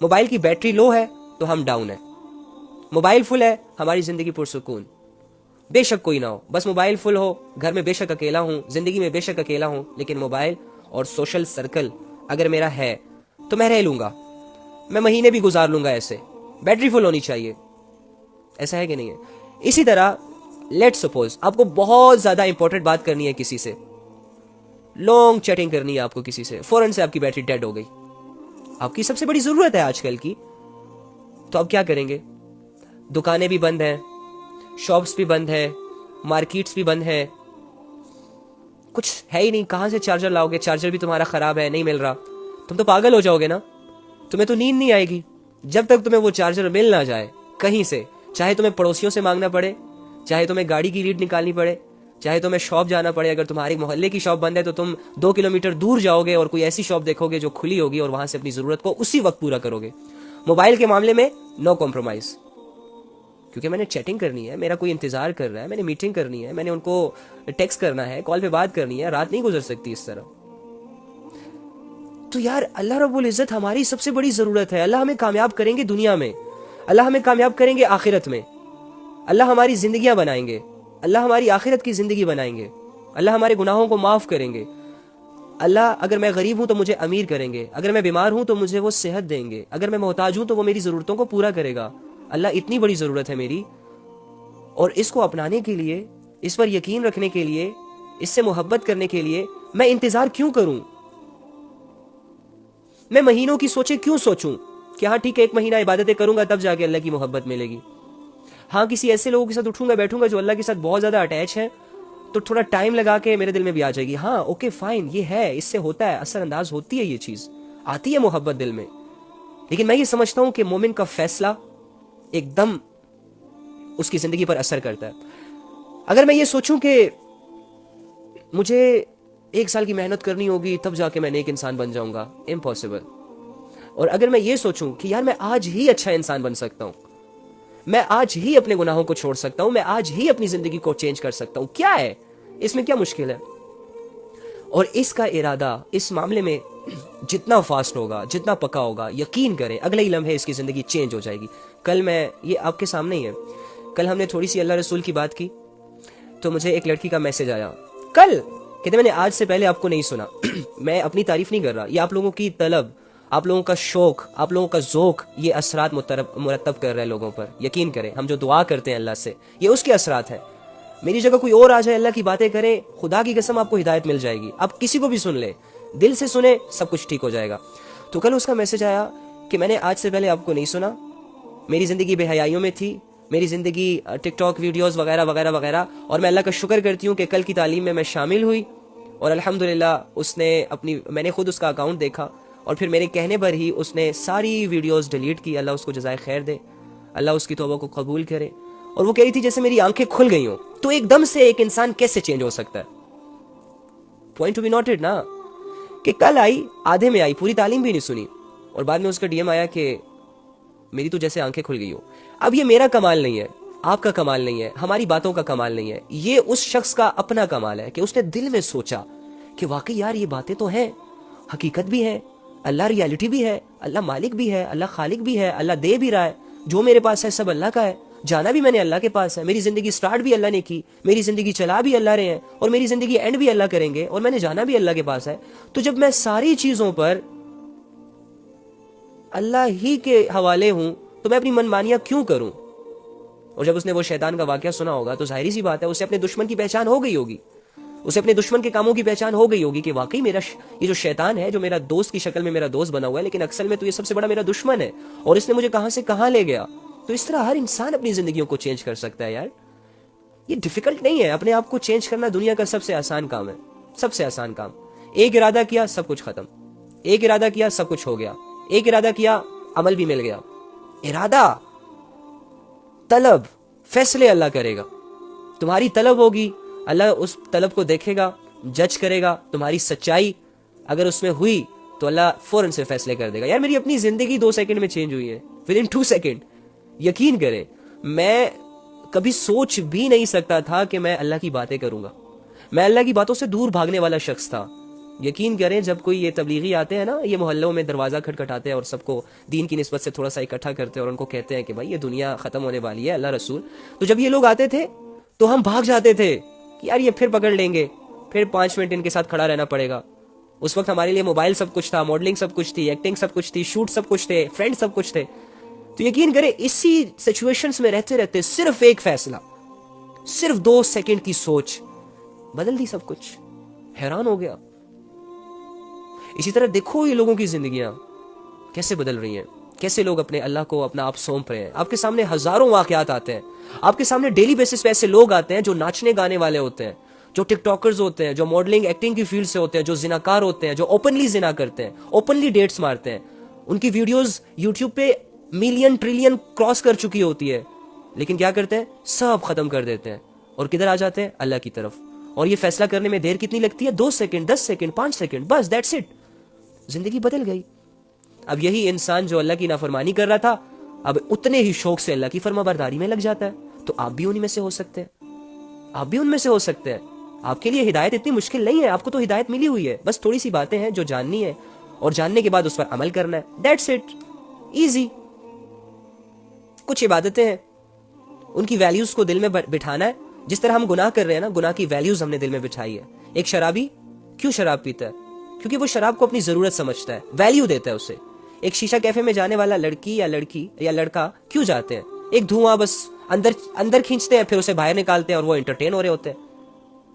Mobile کی battery لو ہے تو ہم ڈاؤن ہیں, موبائل فل ہے ہماری زندگی پرسکون, بے شک کوئی نہ ہو, بس موبائل فل ہو, گھر میں بے شک اکیلا ہوں, زندگی میں بے شک اکیلا ہوں, لیکن موبائل اور سوشل سرکل اگر میرا ہے تو میں رہ لوں گا, میں مہینے بھی گزار لوں گا ایسے, بیٹری فل ہونی چاہیے. ایسا ہے کہ نہیں ہے؟ اسی طرح لیٹ سپوز آپ کو بہت زیادہ امپورٹنٹ بات کرنی ہے کسی سے, لانگ چیٹنگ کرنی ہے آپ کو کسی سے, فوراً سے آپ کی بیٹری ڈیڈ ہو گئی, آپ کی سب سے بڑی ضرورت ہے آج کل کی, تو آپ کیا کریں گے؟ دکانیں بھی بند ہیں, شاپس بھی بند ہے, مارکیٹس بھی بند ہے, کچھ ہے ہی نہیں, کہاں سے چارجر لاؤ گے؟ چارجر بھی تمہارا خراب ہے, نہیں مل رہا, تم تو پاگل ہو جاؤ گے نا, تمہیں تو نیند نہیں آئے گی جب تک تمہیں وہ چارجر مل نہ جائے کہیں سے, چاہے تمہیں پڑوسیوں سے مانگنا پڑے, چاہے تمہیں گاڑی کی لیڈ نکالنی پڑے, چاہے تمہیں شاپ جانا پڑے, اگر تمہاری محلے کی شاپ بند ہے تو تم 2 کلومیٹر دور جاؤ گے اور کوئی ایسی شاپ دیکھو گے جو کھلی ہوگی اور وہاں سے اپنی ضرورت کو اسی وقت پورا کرو گے. موبائل کے معاملے میں نو کمپرومائز, کیونکہ میں نے چیٹنگ کرنی ہے, میرا کوئی انتظار کر رہا ہے, میں نے میٹنگ کرنی ہے, میں نے ان کو ٹیکسٹ کرنا ہے, کال پہ بات کرنی ہے, رات نہیں گزر سکتی اس طرح. تو یار اللہ رب العزت ہماری سب سے بڑی ضرورت ہے, اللہ ہمیں کامیاب کریں گے دنیا میں, اللہ ہمیں کامیاب کریں گے آخرت میں, اللہ ہماری زندگیاں بنائیں گے, اللہ ہماری آخرت کی زندگی بنائیں گے, اللہ ہمارے گناہوں کو معاف کریں گے, اللہ اگر میں غریب ہوں تو مجھے امیر کریں گے, اگر میں بیمار ہوں تو مجھے وہ صحت دیں گے, اگر میں محتاج ہوں تو وہ میری ضرورتوں کو پورا کرے گا. اللہ اتنی بڑی ضرورت ہے میری, اور اس کو اپنانے کے لیے, اس پر یقین رکھنے کے لیے, اس سے محبت کرنے کے لیے میں انتظار کیوں کروں؟ میں مہینوں کی سوچیں کیوں سوچوں کہ ہاں ٹھیک ہے 1 مہینہ عبادتیں کروں گا تب جا کے اللہ کی محبت ملے گی. ہاں کسی ایسے لوگوں کے ساتھ اٹھوں گا بیٹھوں گا جو اللہ کے ساتھ بہت زیادہ اٹیچ ہیں تو تھوڑا ٹائم لگا کے میرے دل میں بھی آ جائے گی, ہاں اوکے فائن, یہ ہے, اس سے ہوتا ہے, اثر انداز ہوتی ہے, یہ چیز آتی ہے محبت دل میں. لیکن میں یہ سمجھتا ہوں کہ مومن کا فیصلہ ایک دم اس کی زندگی پر اثر کرتا ہے. اگر میں یہ سوچوں کہ مجھے 1 سال کی محنت کرنی ہوگی تب جا کے میں نیک انسان بن جاؤں گا, امپاسبل. اور اگر میں یہ سوچوں کہ یار میں آج ہی اچھا انسان بن سکتا ہوں, میں آج ہی اپنے گناہوں کو چھوڑ سکتا ہوں, میں آج ہی اپنی زندگی کو چینج کر سکتا ہوں, کیا ہے اس میں, کیا مشکل ہے؟ اور اس کا ارادہ اس معاملے میں جتنا فاسٹ ہوگا, جتنا پکا ہوگا, یقین کریں اگلے ہی لمحے اس کی زندگی چینج ہو جائے گی. کل میں, یہ آپ کے سامنے ہی ہے, کل ہم نے تھوڑی سی اللہ رسول کی بات کی تو مجھے ایک لڑکی کا میسج آیا, کل کہتے میں نے آج سے پہلے آپ کو نہیں سنا. میں اپنی تعریف نہیں کر رہا, یہ آپ لوگوں کی طلب, آپ لوگوں کا شوق, آپ لوگوں کا ذوق, یہ اثرات مرتب کر رہے ہیں لوگوں پر. یقین کریں ہم جو دعا کرتے ہیں اللہ سے, یہ اس کے اثرات ہیں. میری جگہ کوئی اور آ جائے, اللہ کی باتیں کرے, خدا کی قسم آپ کو ہدایت مل جائے گی. آپ کسی کو بھی سن لیں, دل سے سنیں, سب کچھ ٹھیک ہو جائے گا. تو کل اس کا میسج آیا کہ میں نے آج سے پہلے آپ کو نہیں سنا, میری زندگی بے حیائیوں میں تھی, میری زندگی ٹک ٹاک ویڈیوز وغیرہ وغیرہ وغیرہ, اور میں اللہ کا شکر کرتی ہوں کہ کل کی تعلیم میں شامل ہوئی, اور الحمدللہ اس نے میں نے خود اس کا اکاؤنٹ دیکھا, اور پھر میرے کہنے پر ہی اس نے ساری ویڈیوز ڈیلیٹ کی. اللہ اس کو جزائے خیر دے, اللہ اس کی توبہ کو قبول کرے. اور وہ کہہ رہی تھی جیسے میری آنکھیں کھل گئی ہوں. تو ایک دم سے ایک انسان کیسے چینج ہو سکتا ہے؟ پوائنٹ ٹو بی نوٹڈ نا, کہ کل آئی, آدھے میں آئی, پوری تعلیم بھی نہیں سنی, اور بعد میں اس کا ڈی ایم آیا کہ میری تو جیسے آنکھیں کھل گئی ہو. اب یہ میرا کمال نہیں ہے, آپ کا کمال نہیں ہے, ہماری باتوں کا کمال نہیں ہے, یہ اس شخص کا اپنا کمال ہے کہ اس نے دل میں سوچا کہ واقعی یار یہ باتیں تو ہیں, حقیقت بھی ہے, اللہ ریالٹی بھی ہے, اللہ مالک بھی ہے, اللہ خالق بھی ہے, اللہ دے بھی رہا ہے, جو میرے پاس ہے سب اللہ کا ہے, جانا بھی میں نے اللہ کے پاس ہے, میری زندگی سٹارٹ بھی اللہ نے کی, میری زندگی چلا بھی اللہ رہے ہیں, اور میری زندگی اینڈ بھی اللہ کریں گے, اور میں نے جانا بھی اللہ کے پاس ہے. تو جب میں ساری چیزوں پر اللہ ہی کے حوالے ہوں تو میں اپنی منمانیاں کیوں کروں؟ اور جب اس نے وہ شیطان کا واقعہ سنا ہوگا تو ظاہری سی بات ہے اسے اپنے دشمن کی پہچان ہو گئی ہوگی, اسے اپنے دشمن کے کاموں کی پہچان ہو گئی ہوگی کہ واقعی میرا یہ جو شیطان ہے جو میرا دوست کی شکل میں میرا دوست بنا ہوا ہے, لیکن اکثر میں تو یہ سب سے بڑا میرا دشمن ہے, اور اس نے مجھے کہاں سے کہاں لے گیا. تو اس طرح ہر انسان اپنی زندگیوں کو چینج کر سکتا ہے. یار یہ ڈیفیکلٹ نہیں ہے, اپنے آپ کو چینج کرنا دنیا کا سب سے آسان کام ہے, سب سے آسان کام. ایک ارادہ کیا سب کچھ ختم, ایک ارادہ کیا سب کچھ ہو گیا, ایک ارادہ کیا عمل بھی مل گیا. ارادہ, طلب, فیصلے اللہ کرے گا. تمہاری طلب ہوگی, اللہ اس طلب کو دیکھے گا, جج کرے گا, تمہاری سچائی اگر اس میں ہوئی تو اللہ فوراً سے فیصلے کر دے گا. یار میری اپنی زندگی 2 سیکنڈ میں چینج ہوئی ہے, ود ان 2 سیکنڈ. یقین کریں میں کبھی سوچ بھی نہیں سکتا تھا کہ میں اللہ کی باتیں کروں گا. میں اللہ کی باتوں سے دور بھاگنے والا شخص تھا, یقین کریں جب کوئی یہ تبلیغی آتے ہیں نا، یہ محلوں میں دروازہ کھٹکھٹاتے ہیں اور سب کو دین کی نسبت سے تھوڑا سا اکٹھا کرتے ہیں اور ان کو کہتے ہیں کہ بھائی یہ دنیا ختم ہونے والی ہے، اللہ رسول، تو جب یہ لوگ آتے تھے تو ہم بھاگ جاتے تھے کہ یار یہ پھر پکڑ لیں گے، پھر 5 منٹ ان کے ساتھ کھڑا رہنا پڑے گا. اس وقت ہمارے لیے موبائل سب کچھ تھا، ماڈلنگ سب کچھ تھی، ایکٹنگ سب کچھ تھی، شوٹ سب کچھ تھے، فرینڈ سب کچھ تھے. تو یقین کریں اسی سچویشنز میں رہتے رہتے صرف ایک فیصلہ، صرف 2 سیکنڈ کی سوچ بدل دی سب کچھ. حیران ہو گیا. اسی طرح دیکھو یہ لوگوں کی زندگیاں کیسے بدل رہی ہیں، کیسے لوگ اپنے اللہ کو اپنا آپ سونپ رہے ہیں. آپ کے سامنے ہزاروں واقعات آتے ہیں، آپ کے سامنے ڈیلی بیسس پہ ایسے لوگ آتے ہیں جو ناچنے گانے والے ہوتے ہیں، جو ٹک ٹاکرز ہوتے ہیں، جو ماڈلنگ ایکٹنگ کی فیلڈ سے ہوتے ہیں، جو زناکار ہوتے ہیں، جو اوپنلی زنا کرتے ہیں، اوپنلی ڈیٹس مارتے ہیں. ان کی ویڈیوز یوٹیوب پہ ملین ٹریلین کراس کر چکی ہوتی ہے، لیکن کیا کرتے ہیں؟ سب ختم کر دیتے ہیں اور کدھر آ جاتے ہیں؟ اللہ کی طرف. اور یہ فیصلہ کرنے میں دیر کتنی لگتی ہے؟ 2 سیکنڈ، 10 سیکنڈ، 5 سیکنڈ، بس دیٹس اٹ. زندگی بدل گئی. اب یہی انسان جو اللہ کی نافرمانی کر رہا تھا اب اتنے ہی شوق سے اللہ کی فرما برداری میں لگ جاتا ہے. تو آپ بھی انہی میں سے ہو سکتے ہیں، آپ بھی ان میں سے ہو سکتے ہیں. آپ کے لیے ہدایت اتنی مشکل نہیں ہے، آپ کو تو ہدایت ملی ہوئی ہے، بس تھوڑی سی باتیں ہیں جو جاننی ہے اور جاننے کے بعد اس پر عمل کرنا ہے. That's it, easy. کچھ عبادتیں ہیں ان کی ویلیوز کو دل میں بٹھانا ہے. جس طرح ہم گناہ کر رہے ہیں نا، گناہ کی ویلیوز ہم نے دل میں بٹھائی ہے. ایک شرابی کیوں شراب پیتا ہے؟ کیونکہ وہ شراب کو اپنی ضرورت سمجھتا ہے، ویلیو دیتا ہے اسے. ایک شیشہ کیفے میں جانے والا لڑکی یا لڑکا کیوں جاتے ہیں؟ ایک دھواں بس اندر کھینچتے ہیں، پھر اسے باہر نکالتے ہیں اور وہ انٹرٹین ہو رہے ہوتے ہیں.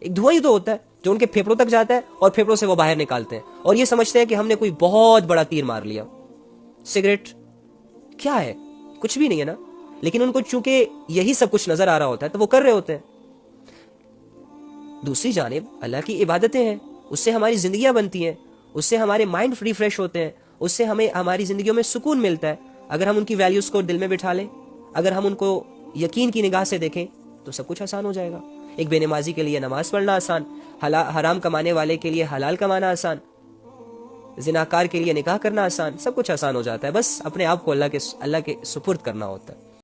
ایک دھواں ہی تو ہوتا ہے جو ان کے پھیپھڑوں تک جاتا ہے اور پھیپھڑوں سے وہ باہر نکالتے ہیں اور یہ سمجھتے ہیں کہ ہم نے کوئی بہت بڑا تیر مار لیا. سگریٹ کیا ہے؟ کچھ بھی نہیں ہے نا، لیکن ان کو چونکہ یہی سب کچھ نظر آ رہا ہوتا ہے تو وہ کر رہے ہوتے ہیں. دوسری جانب اللہ کی عبادتیں ہیں، اس سے ہماری زندگیاں بنتی ہیں، اس سے ہمارے مائنڈ ریفریش ہوتے ہیں، اس سے ہمیں ہماری زندگیوں میں سکون ملتا ہے. اگر ہم ان کی ویلیوز کو دل میں بٹھا لیں، اگر ہم ان کو یقین کی نگاہ سے دیکھیں تو سب کچھ آسان ہو جائے گا. ایک بے نمازی کے لیے نماز پڑھنا آسان، حرام کمانے والے کے لیے حلال کمانا آسان، زناکار کے لیے نکاح کرنا آسان، سب کچھ آسان ہو جاتا ہے. بس اپنے آپ کو اللہ کے سپرد کرنا ہوتا ہے.